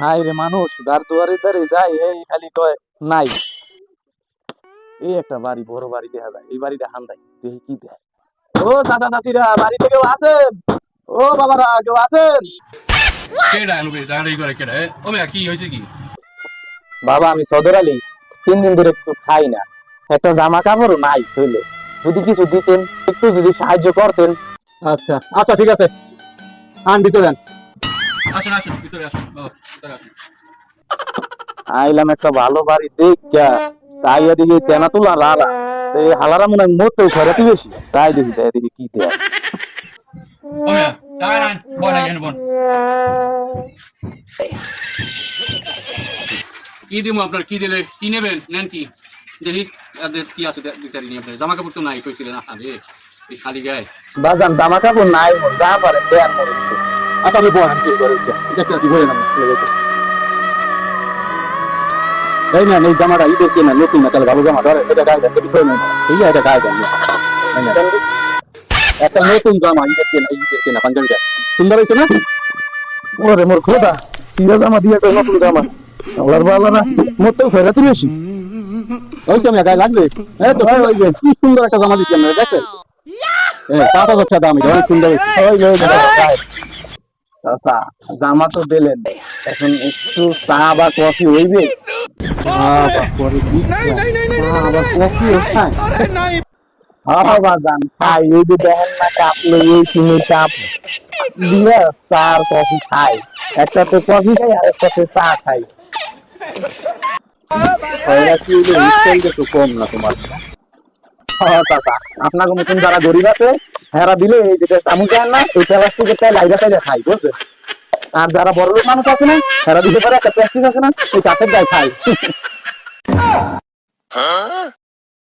High রে মানুষ যার দুয়ারে দ্বারে যায় এই খালি কয় নাই। এই একটা বাড়ি, বড় বাড়ি দেখা যায়, এই বাড়িটা হান্দাই দেখি কি দেয়। ও চাচা চাচিরা বাড়িতে কেউ আছেন? ও বাবারা কেউ আছেন? কেডা আনবে দাঁড়াই করে কেডা ও মেয়া কি হয়েছে কি? বাবা আমি সদর আলী, 3 দিন ধরে কিছু খাই না, একটা জামা কাপড়ও নাই শরীরে, যদি কিছু দিতেন, একটু যদি সাহায্য করতেন। আচ্ছা আচ্ছা ঠিক আছে, আন ভিতরে আন। আসুন আসুন ভিতরে আসুন, ভিতরে আসুন। আইলাম একটা ভালো বাড়ি দেখা, তাই এদিকে তেনা তোলা রারা, এই হালারা মনে হয় মরতেও খরাতি বেশি, তাই দেখি যাই এদিকে কি দেয়। ও মেয়া দাঁড়ান বল এখানে বল। কি দিমু আপনার, কি দিলে কি নেবেন, নেন কি দেখি কি আছে দিতে নিয়ে আপনার জামা কাপড় তো নাই কইছিলেন আরে এই খালি গায়ে। বাজান জামা কাপড় নাই মোর, যা পারেন দেন মোর একটু। আচ্ছা আমি বল, আমি কি করে দেখতে কি বলে না এই না এই জামাটা ঈদের কেনা নতুন না, তাহলে ভালো জামা ধরে এটা গায়ে দেন বিষয় নেই, ঠিক আছে এটা গায়ে দেন একটা নতুন জামা ঈদের কেনা পাঞ্জাবিটা সুন্দর হয়েছে না? ওরে মোর খোদা, সিরা জামা দিয়ে একটা নতুন জামা, আল্লাহর বালা না মরতেও খরাতি বেশি। ওই তো গায়ে লাগবে, এই তো ভাই ওই যে কি সুন্দর একটা জামা দিচ্ছেন দেখেন, 5,000 টাকা দাম, এটা অনেক সুন্দর হয়েছে। চাচা জামা তো দিলেন, এখন একটু চা বা কফি হইবে? আবার কফি খায়? হ্যাঁ বাজান খাই, এই যে দেখেন না কাপ লইয়েছি, কাপ দিয়ে চা আর কফি খাই, একটাতে কফি খাই আর একটাতে চা খাই। একটু কম না তোমার? হ্যাঁ চাচা, আপনাকে মতন যারা গরিব আছে হেরা দিলে এই যেটা চামচ দেন না, ওই প্লাস্টিকের চাই লাইরা চাইলে খাই, বুঝছেন? আর যারা বড় লোক মানুষ আছে না, হেরা দিতে পারে একটা প্লাস্টিক আছে না, ওই কাছের গায়ে খাই।